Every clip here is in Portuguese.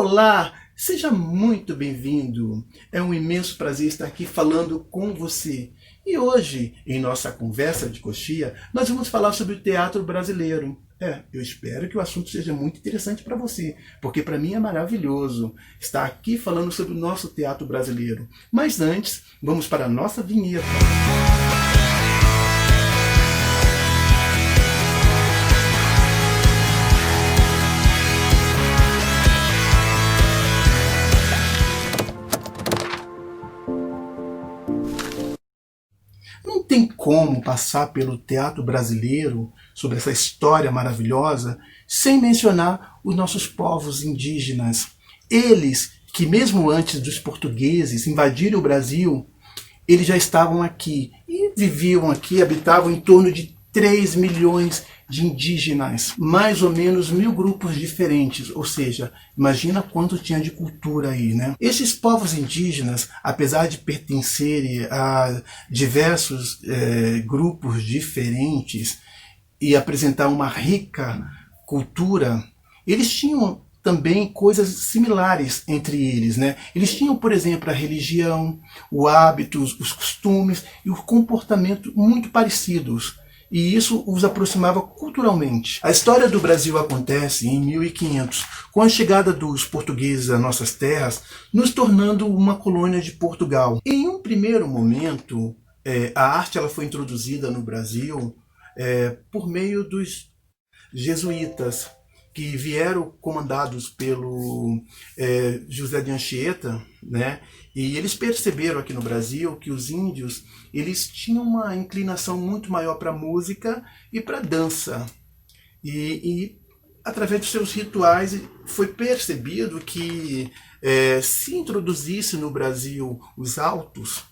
Olá, seja muito bem-vindo. É um imenso prazer estar aqui falando com você. E hoje, em nossa conversa de coxia, nós vamos falar sobre o teatro brasileiro. Eu espero que o assunto seja muito interessante para você, porque para mim é maravilhoso estar aqui falando sobre o nosso teatro brasileiro. Mas antes, vamos para a nossa vinheta. Não tem como passar pelo teatro brasileiro, sobre essa história maravilhosa, sem mencionar os nossos povos indígenas. Eles, que mesmo antes dos portugueses invadirem o Brasil, eles já estavam aqui e viviam aqui, habitavam em torno de 3 milhões de indígenas, mais ou menos 1000 grupos diferentes, ou seja, imagina quanto tinha de cultura aí, né? Esses povos indígenas, apesar de pertencerem a diversos grupos diferentes e apresentar uma rica cultura, eles tinham também coisas similares entre eles, né? Eles tinham, por exemplo, a religião, os hábitos, os costumes e o comportamento muito parecidos. E isso os aproximava culturalmente. A história do Brasil acontece em 1500, com a chegada dos portugueses às nossas terras, nos tornando uma colônia de Portugal. Em um primeiro momento, a arte ela foi introduzida no Brasil por meio dos jesuítas, que vieram comandados pelo José de Anchieta, né? E eles perceberam aqui no Brasil que os índios eles tinham uma inclinação muito maior para a música e para a dança. E através dos seus rituais foi percebido que se introduzisse no Brasil os autos,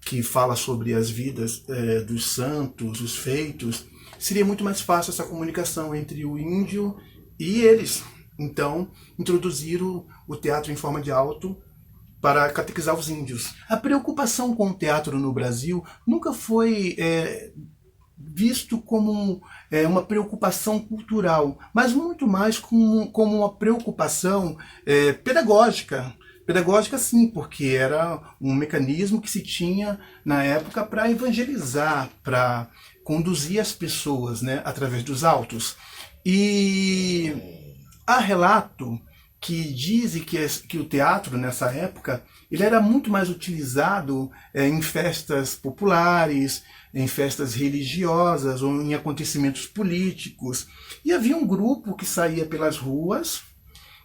que fala sobre as vidas dos santos, os feitos, seria muito mais fácil essa comunicação entre o índio e eles. Então, introduziram o teatro em forma de auto para catequizar os índios. A preocupação com o teatro no Brasil nunca foi visto como uma preocupação cultural, mas muito mais como uma preocupação pedagógica. Pedagógica sim, porque era um mecanismo que se tinha na época para evangelizar, para conduzir as pessoas, né, através dos autos. E há relato que dizem que o teatro, nessa época, ele era muito mais utilizado em festas populares, em festas religiosas ou em acontecimentos políticos. E havia um grupo que saía pelas ruas,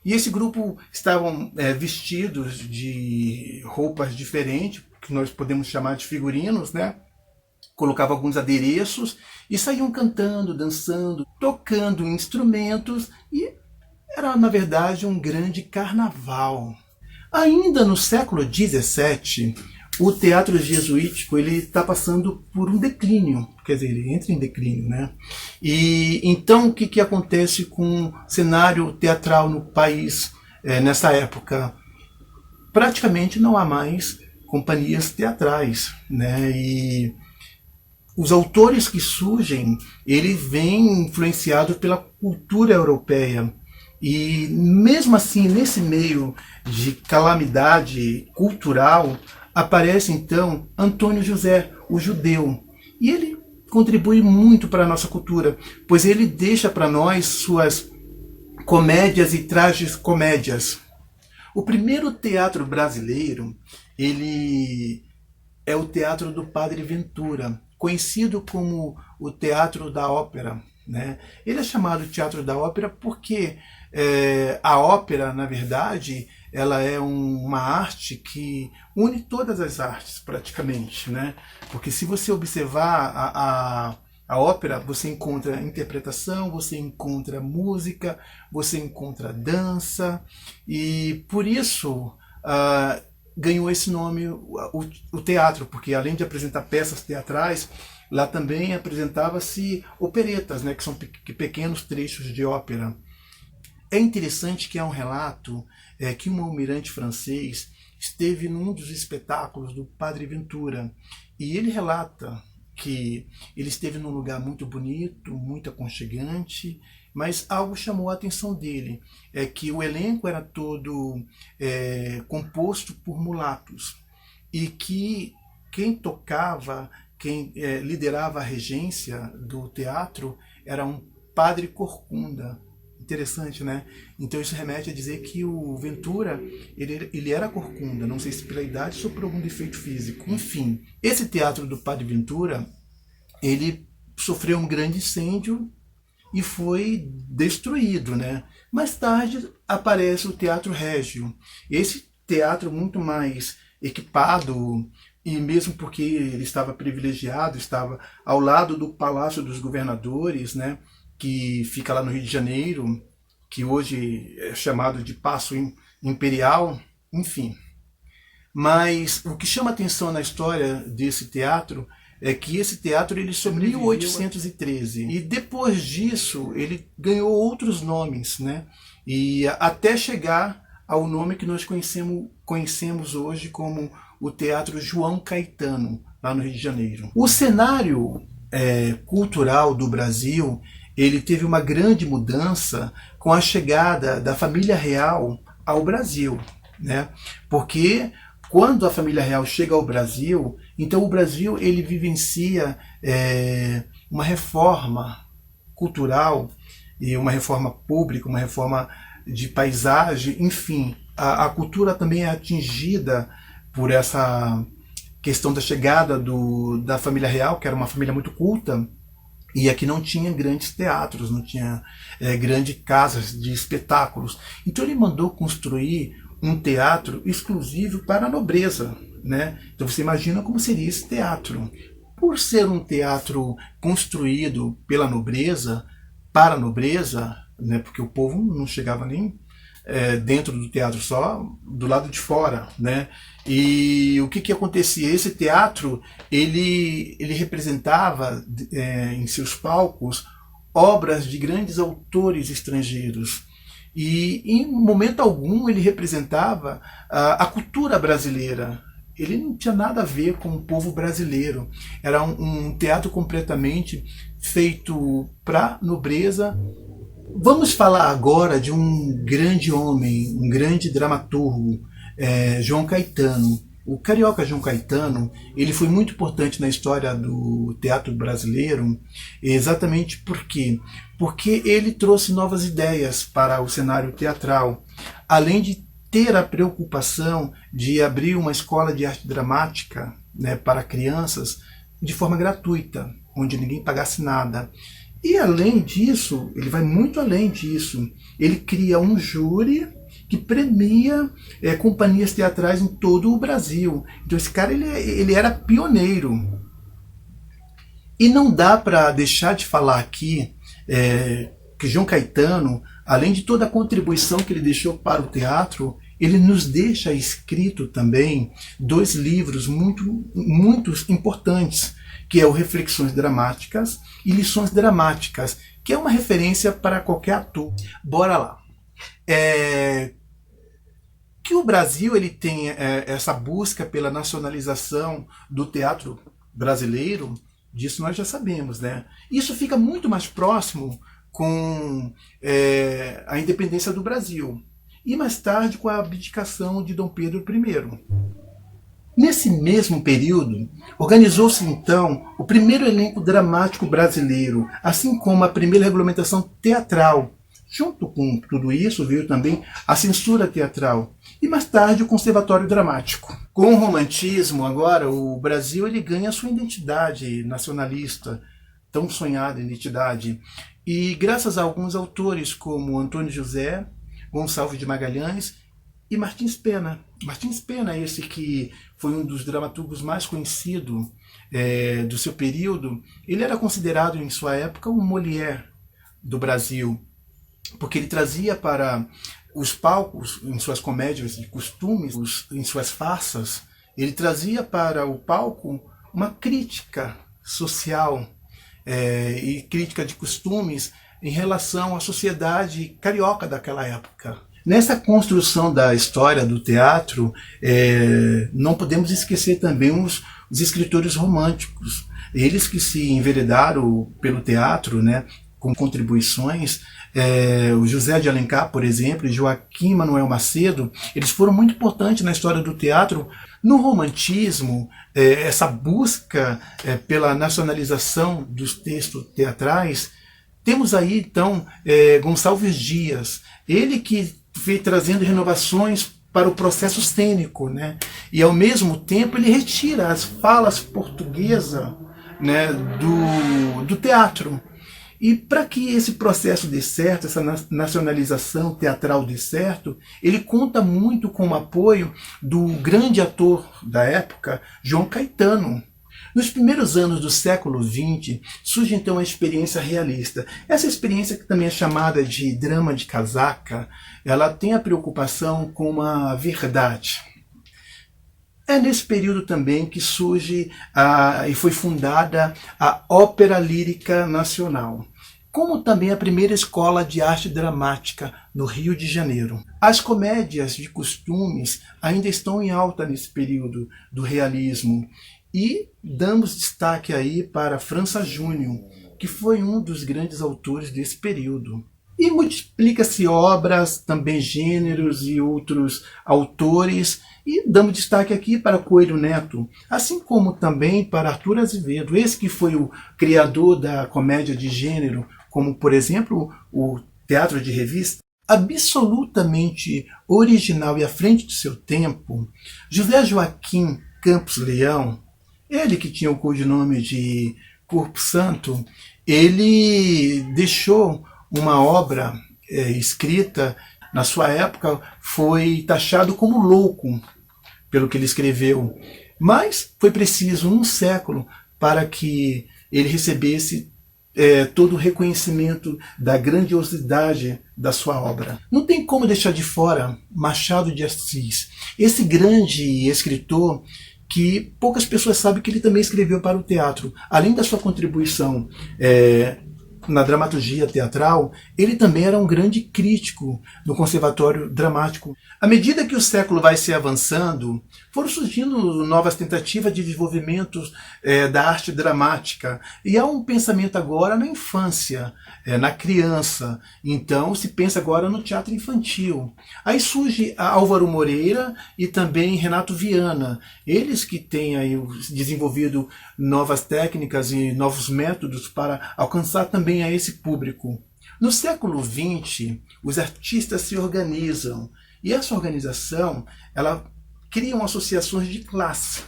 e esse grupo estavam vestidos de roupas diferentes, que nós podemos chamar de figurinos, né? Colocava alguns adereços e saíam cantando, dançando, tocando instrumentos e era, na verdade, um grande carnaval. Ainda no século XVII, o teatro jesuítico ele está passando por um declínio, quer dizer, ele entra em declínio, né? E então o que acontece com o cenário teatral no país nessa época? Praticamente não há mais companhias teatrais, né? E os autores que surgem, eles vêm influenciados pela cultura europeia. E mesmo assim, nesse meio de calamidade cultural, aparece então Antônio José, o judeu. E ele contribui muito para a nossa cultura, pois ele deixa para nós suas comédias e tragicomédias. O primeiro teatro brasileiro, ele é o teatro do Padre Ventura, conhecido como o Teatro da Ópera, né? Ele é chamado Teatro da Ópera porque a ópera, na verdade, ela é uma arte que une todas as artes, praticamente, né? Porque se você observar a ópera, você encontra interpretação, você encontra música, você encontra dança, e por isso ganhou esse nome o teatro, porque além de apresentar peças teatrais, lá também apresentava-se operetas, né, que são pequenos trechos de ópera. É interessante que há um relato que um almirante francês esteve num dos espetáculos do Padre Ventura, e ele relata que ele esteve num lugar muito bonito, muito aconchegante, mas algo chamou a atenção dele, é que o elenco era todo composto por mulatos, e que quem tocava, quem liderava a regência do teatro era um padre corcunda. Interessante, né? Então isso remete a dizer que o Ventura, ele era corcunda, não sei se pela idade ou por algum defeito físico. Enfim, esse teatro do Padre Ventura, ele sofreu um grande incêndio e foi destruído, né? Mais tarde aparece o Teatro Régio. Esse teatro muito mais equipado, e mesmo porque ele estava privilegiado, estava ao lado do Palácio dos Governadores, né? Que fica lá no Rio de Janeiro, que hoje é chamado de Paço Imperial, enfim. Mas o que chama atenção na história desse teatro é que esse teatro ele sobreviveu em 1813. E depois disso ele ganhou outros nomes, né? E até chegar ao nome que nós conhecemos hoje como o Teatro João Caetano, lá no Rio de Janeiro. O cenário cultural do Brasil, ele teve uma grande mudança com a chegada da família real ao Brasil, né? Porque quando a família real chega ao Brasil, então o Brasil ele vivencia uma reforma cultural e uma reforma pública, uma reforma de paisagem, enfim, a cultura também é atingida por essa questão da chegada da família real, que era uma família muito culta, e aqui não tinha grandes teatros, não tinha grandes casas de espetáculos. Então ele mandou construir um teatro exclusivo para a nobreza, né? Então você imagina como seria esse teatro. Por ser um teatro construído pela nobreza, para a nobreza, né? Porque o povo não chegava nem dentro do teatro, só do lado de fora, né? E o que acontecia? Esse teatro ele representava em seus palcos obras de grandes autores estrangeiros, e em momento algum ele representava a cultura brasileira. Ele não tinha nada a ver com o povo brasileiro. Era um teatro completamente feito para nobreza. Vamos falar agora de um grande homem, um grande dramaturgo, João Caetano. O carioca João Caetano, ele foi muito importante na história do teatro brasileiro, exatamente porque ele trouxe novas ideias para o cenário teatral, além de ter a preocupação de abrir uma escola de arte dramática, né, para crianças de forma gratuita, onde ninguém pagasse nada. E além disso, ele vai muito além disso. Ele cria um júri que premia companhias teatrais em todo o Brasil. Então esse cara ele era pioneiro. E não dá para deixar de falar aqui que João Caetano, além de toda a contribuição que ele deixou para o teatro, ele nos deixa escrito também 2 livros muito importantes, que é o Reflexões Dramáticas e Lições Dramáticas, que é uma referência para qualquer ator. Bora lá. Que o Brasil ele tem essa busca pela nacionalização do teatro brasileiro, disso nós já sabemos, né? Isso fica muito mais próximo com a independência do Brasil, e mais tarde com a abdicação de Dom Pedro I. Nesse mesmo período, organizou-se então o primeiro elenco dramático brasileiro, assim como a primeira regulamentação teatral. Junto com tudo isso veio também a censura teatral e mais tarde o Conservatório Dramático. Com o romantismo, agora, o Brasil ele ganha sua identidade nacionalista, tão sonhada identidade, e graças a alguns autores como Antônio José, Gonçalves de Magalhães e Martins Pena. Martins Pena, esse que foi um dos dramaturgos mais conhecidos do seu período, ele era considerado em sua época um Molière do Brasil, porque ele trazia para os palcos, em suas comédias de costumes, em suas farsas, ele trazia para o palco uma crítica social e crítica de costumes em relação à sociedade carioca daquela época. Nessa construção da história do teatro, não podemos esquecer também os escritores românticos, eles que se enveredaram pelo teatro, né, com contribuições. O José de Alencar, por exemplo, e Joaquim Manuel Macedo, eles foram muito importantes na história do teatro. No romantismo, essa busca pela nacionalização dos textos teatrais, temos aí então Gonçalves Dias, ele que veio trazendo renovações para o processo cênico, né? E ao mesmo tempo ele retira as falas portuguesas, né, do teatro. E para que esse processo dê certo, essa nacionalização teatral dê certo, ele conta muito com o apoio do grande ator da época, João Caetano. Nos primeiros anos do século XX, surge então a experiência realista. Essa experiência, que também é chamada de drama de casaca, ela tem a preocupação com a verdade. É nesse período também que surge e foi fundada a Ópera Lírica Nacional, como também a primeira escola de arte dramática no Rio de Janeiro. As comédias de costumes ainda estão em alta nesse período do realismo, e damos destaque aí para França Júnior, que foi um dos grandes autores desse período. E multiplica-se obras, também gêneros e outros autores, e damos destaque aqui para Coelho Neto, assim como também para Arthur Azevedo, esse que foi o criador da comédia de gênero, como por exemplo o teatro de revista. Absolutamente original e à frente do seu tempo, José Joaquim Campos Leão, ele que tinha o codinome de Corpo Santo, ele deixou uma obra escrita, na sua época foi taxado como louco pelo que ele escreveu, mas foi preciso um século para que ele recebesse todo o reconhecimento da grandiosidade da sua obra. Não tem como deixar de fora Machado de Assis, esse grande escritor que poucas pessoas sabem que ele também escreveu para o teatro. Além da sua contribuição na dramaturgia teatral, ele também era um grande crítico no Conservatório Dramático. À medida que o século vai se avançando, foram surgindo novas tentativas de desenvolvimento da arte dramática. E há um pensamento agora na infância, na criança. Então se pensa agora no teatro infantil. Aí surge Álvaro Moreira e também Renato Viana. Eles que têm aí desenvolvido novas técnicas e novos métodos para alcançar também a esse público. No século XX, os artistas se organizam. E essa organização, ela criam associações de classe.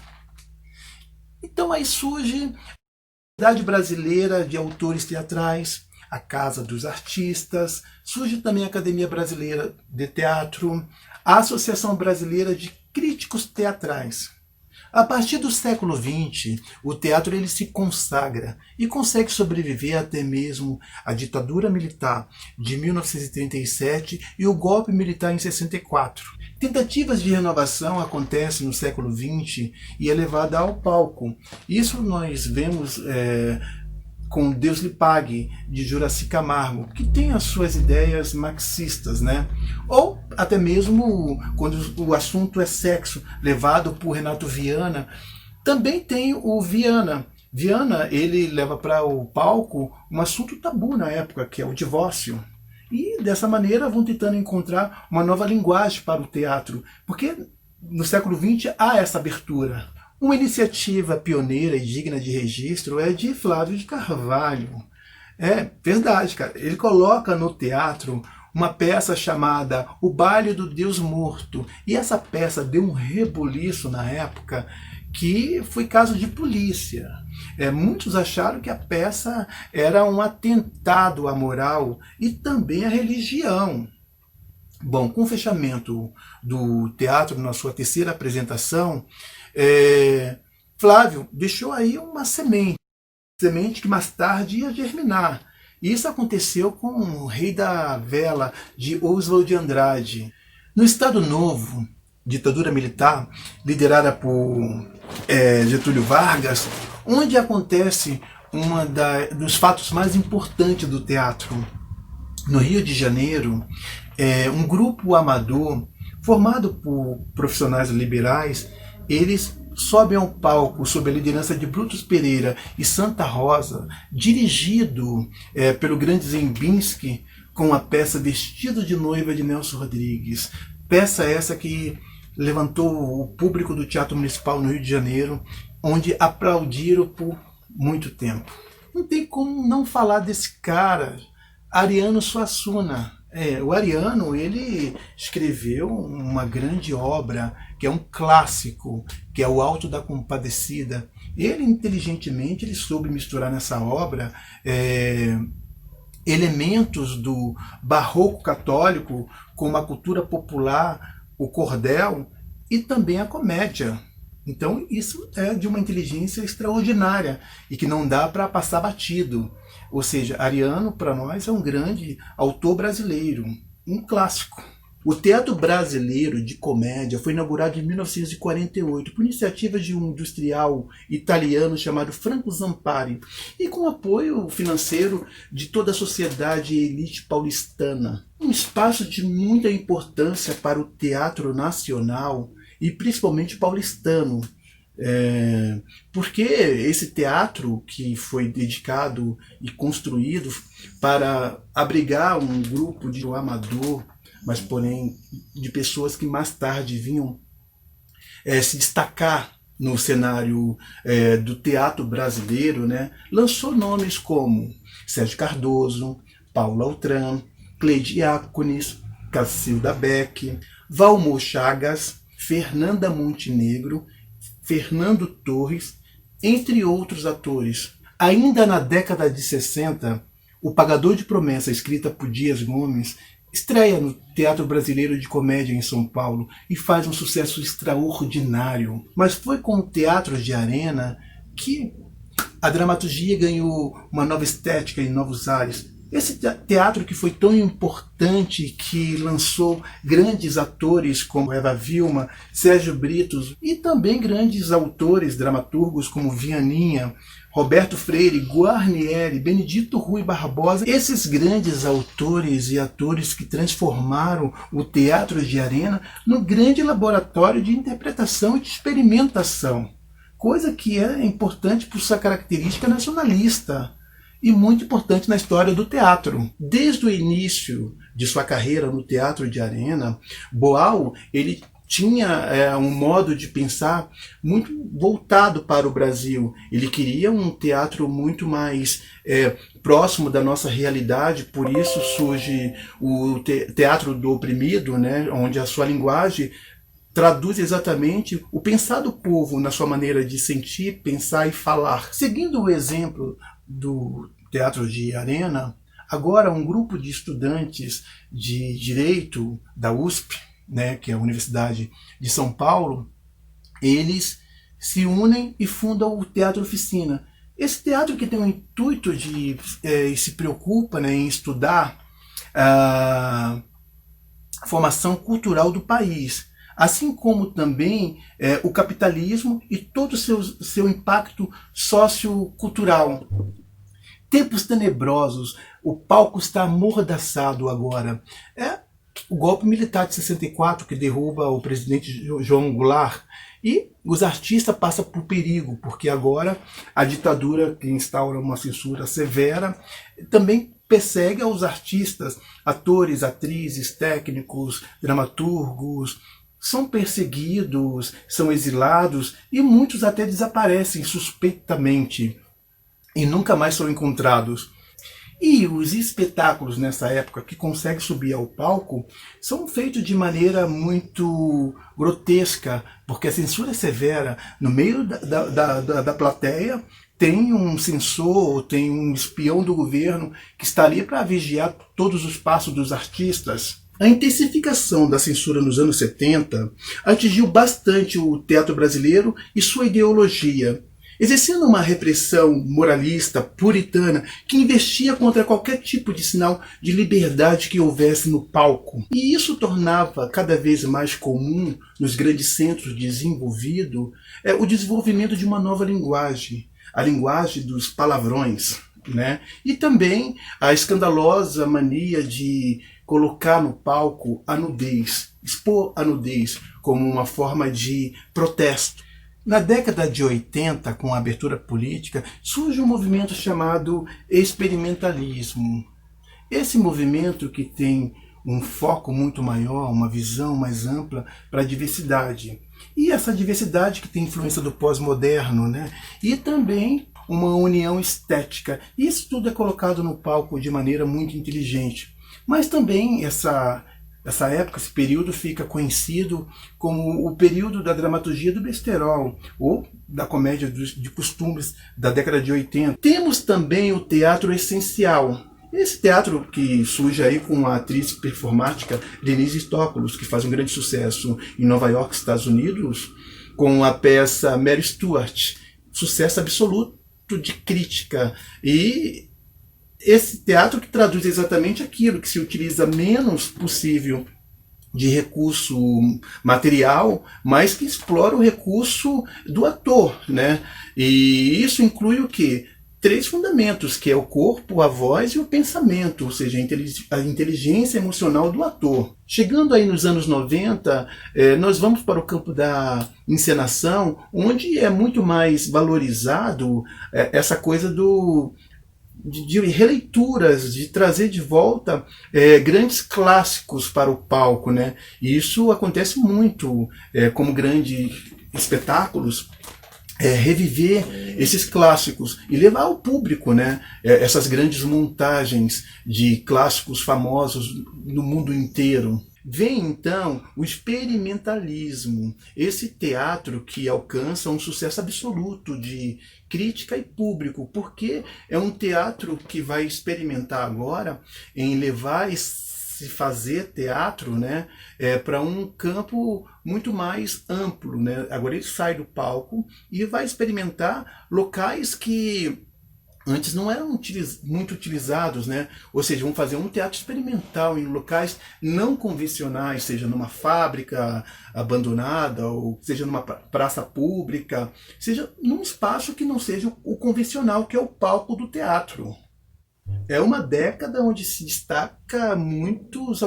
Então aí surge a Sociedade Brasileira de Autores Teatrais, a Casa dos Artistas, surge também a Academia Brasileira de Teatro, a Associação Brasileira de Críticos Teatrais. A partir do século XX, o teatro ele se consagra e consegue sobreviver até mesmo à ditadura militar de 1937 e o golpe militar em 64. Tentativas de renovação acontecem no século XX e é levada ao palco. Isso nós vemos com Deus lhe pague, de Juraci Camargo, que tem as suas ideias marxistas, né? Ou até mesmo quando o assunto é sexo, levado por Renato Viana. Também tem o Viana. Viana, ele leva para o palco um assunto tabu na época, que é o divórcio. E dessa maneira vão tentando encontrar uma nova linguagem para o teatro, porque no século XX há essa abertura. Uma iniciativa pioneira e digna de registro é de Flávio de Carvalho. É verdade, cara. Ele coloca no teatro uma peça chamada O Baile do Deus Morto. E essa peça deu um rebuliço na época que foi caso de polícia. Muitos acharam que a peça era um atentado à moral e também à religião. Bom, com o fechamento do teatro na sua terceira apresentação, Flávio deixou aí uma semente que mais tarde ia germinar. Isso aconteceu com o Rei da Vela, de Oswald de Andrade. No Estado Novo, ditadura militar, liderada por Getúlio Vargas, onde acontece dos fatos mais importantes do teatro. No Rio de Janeiro, um grupo amador, formado por profissionais liberais, eles sobem ao palco sob a liderança de Brutus Pereira e Santa Rosa, dirigido pelo grande Zembinski, com a peça Vestido de Noiva de Nelson Rodrigues. Peça essa que levantou o público do Teatro Municipal no Rio de Janeiro, onde aplaudiram por muito tempo. Não tem como não falar desse cara, Ariano Suassuna. O Ariano, ele escreveu uma grande obra, que é um clássico, que é o Alto da Compadecida. Ele, inteligentemente, ele soube misturar nessa obra elementos do barroco católico com a cultura popular, o cordel e também a comédia. Então isso é de uma inteligência extraordinária e que não dá para passar batido. Ou seja, Ariano para nós é um grande autor brasileiro, um clássico. O Teatro Brasileiro de Comédia foi inaugurado em 1948 por iniciativa de um industrial italiano chamado Franco Zampari e com apoio financeiro de toda a sociedade e elite paulistana. Um espaço de muita importância para o teatro nacional e principalmente paulistano, porque esse teatro que foi dedicado e construído para abrigar um grupo de amador, mas porém de pessoas que mais tarde vinham se destacar no cenário do teatro brasileiro, né? Lançou nomes como Sérgio Cardoso, Paulo Altran, Cleide Diáconis, Cacilda Beck, Valmor Chagas, Fernanda Montenegro, Fernando Torres, entre outros atores. Ainda na década de 60, O Pagador de Promessa, escrita por Dias Gomes, estreia no Teatro Brasileiro de Comédia em São Paulo e faz um sucesso extraordinário. Mas foi com o Teatro de Arena que a dramaturgia ganhou uma nova estética e novos ares. Esse teatro que foi tão importante, que lançou grandes atores como Eva Vilma, Sérgio Britos e também grandes autores, dramaturgos como Vianinha, Roberto Freire, Guarnieri, Benedito Rui Barbosa. Esses grandes autores e atores que transformaram o Teatro de Arena no grande laboratório de interpretação e de experimentação, coisa que é importante por sua característica nacionalista e muito importante na história do teatro. Desde o início de sua carreira no Teatro de Arena, Boal ele tinha um modo de pensar muito voltado para o Brasil. Ele queria um teatro muito mais próximo da nossa realidade, por isso surge o teatro do oprimido, né, onde a sua linguagem traduz exatamente o pensar do povo na sua maneira de sentir, pensar e falar. Seguindo o exemplo do Teatro de Arena, agora um grupo de estudantes de Direito da USP, né, que é a Universidade de São Paulo, eles se unem e fundam o Teatro Oficina. Esse teatro que tem o intuito de e se preocupa, né, em estudar a formação cultural do país, assim como também o capitalismo e todo o seu impacto sociocultural. Tempos tenebrosos, o palco está amordaçado agora. O golpe militar de 64 que derruba o presidente João Goulart, e os artistas passam por perigo, porque agora a ditadura que instaura uma censura severa também persegue aos artistas, atores, atrizes, técnicos, dramaturgos, são perseguidos, são exilados e muitos até desaparecem suspeitamente e nunca mais são encontrados. E os espetáculos nessa época que conseguem subir ao palco são feitos de maneira muito grotesca, porque a censura é severa. No meio da plateia tem um censor, tem um espião do governo que está ali para vigiar todos os passos dos artistas. A intensificação da censura nos anos 70 atingiu bastante o teatro brasileiro e sua ideologia, exercendo uma repressão moralista, puritana, que investia contra qualquer tipo de sinal de liberdade que houvesse no palco. E isso tornava cada vez mais comum, nos grandes centros desenvolvidos, o desenvolvimento de uma nova linguagem, a linguagem dos palavrões, né? E também a escandalosa mania de colocar no palco a nudez, expor a nudez como uma forma de protesto. Na década de 80, com a abertura política, surge um movimento chamado experimentalismo. Esse movimento que tem um foco muito maior, uma visão mais ampla para a diversidade. E essa diversidade que tem influência do pós-moderno, né? E também uma união estética. Isso tudo é colocado no palco de maneira muito inteligente. Mas também essa época, esse período fica conhecido como o período da dramaturgia do besterol, ou da comédia de costumes da década de 80. Temos também o teatro essencial. Esse teatro que surge aí com a atriz performática Denise Stoklos, que faz um grande sucesso em Nova York, Estados Unidos, com a peça Mary Stuart, sucesso absoluto de crítica. E esse teatro que traduz exatamente aquilo, que se utiliza menos possível de recurso material, mas que explora o recurso do ator, né? E isso inclui o quê? 3 fundamentos, que é o corpo, a voz e o pensamento, ou seja, a inteligência emocional do ator. Chegando aí nos anos 90, nós vamos para o campo da encenação, onde é muito mais valorizado essa coisa de releituras, de trazer de volta grandes clássicos para o palco, né? E isso acontece muito como grandes espetáculos, reviver esses clássicos e levar ao público, né, essas grandes montagens de clássicos famosos no mundo inteiro. Vem então o experimentalismo, esse teatro que alcança um sucesso absoluto de crítica e público, porque é um teatro que vai experimentar agora em levar se fazer teatro, né, para um campo muito mais amplo, né? Agora ele sai do palco e vai experimentar locais que antes não eram muito utilizados, né? Ou seja, vão fazer um teatro experimental em locais não convencionais, seja numa fábrica abandonada, ou seja numa praça pública, seja num espaço que não seja o convencional, que é o palco do teatro. É uma década onde se destaca muitos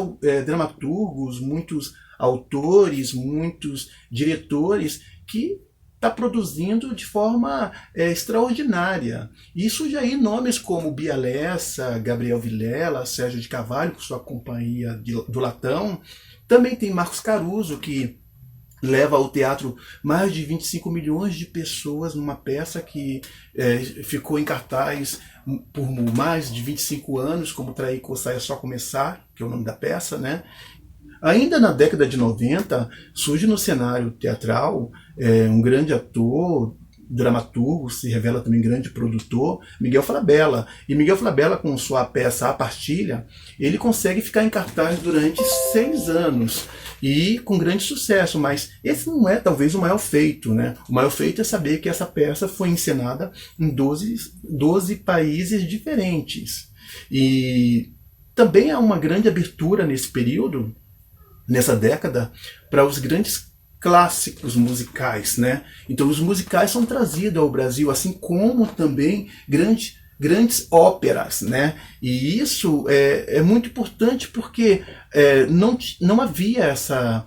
dramaturgos, muitos autores, muitos diretores que está produzindo de forma extraordinária. E surge aí nomes como Bia Lessa, Gabriel Vilela, Sérgio de Carvalho, com sua companhia do Latão. Também tem Marcos Caruso, que leva ao teatro mais de 25 milhões de pessoas numa peça que ficou em cartaz por mais de 25 anos, como Trair, Coçar é Só Começar, que é o nome da peça, né? Ainda na década de 90, surge no cenário teatral um grande ator, dramaturgo, se revela também grande produtor, Miguel Falabella. E Miguel Falabella, com sua peça A Partilha, ele consegue ficar em cartaz durante 6 anos e com grande sucesso, mas esse não é talvez o maior feito, né? O maior feito é saber que essa peça foi encenada em 12 países diferentes. E também há uma grande abertura nesse período, nessa década, para os grandes clássicos musicais, né? Então os musicais são trazidos ao Brasil, assim como também grandes óperas, né? E isso é muito importante porque não havia essa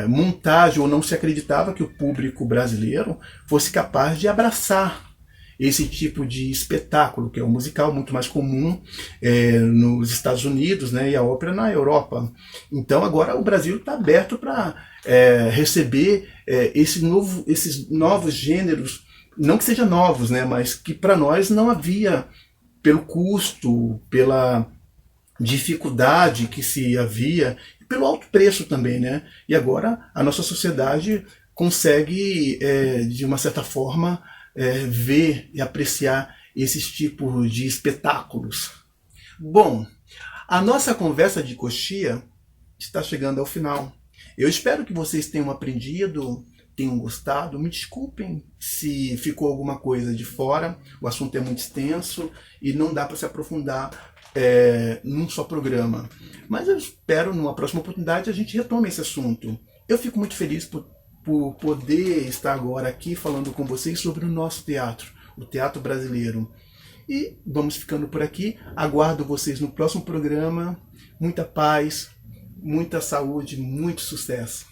montagem, ou não se acreditava que o público brasileiro fosse capaz de abraçar esse tipo de espetáculo, que é um musical muito mais comum nos Estados Unidos, né, e a ópera na Europa. Então agora o Brasil está aberto para receber esses novos gêneros, não que sejam novos, né, mas que para nós não havia, pelo custo, pela dificuldade que se havia, e pelo alto preço também, né? E agora a nossa sociedade consegue, de uma certa forma, ver e apreciar esses tipos de espetáculos. Bom, a nossa conversa de coxia está chegando ao final. Eu espero que vocês tenham aprendido, tenham gostado. Me desculpem se ficou alguma coisa de fora, o assunto é muito extenso e não dá para se aprofundar num só programa. Mas eu espero, numa próxima oportunidade, a gente retome esse assunto. Eu fico muito feliz por poder estar agora aqui falando com vocês sobre o nosso teatro, o teatro brasileiro. E vamos ficando por aqui. Aguardo vocês no próximo programa. Muita paz, muita saúde, muito sucesso.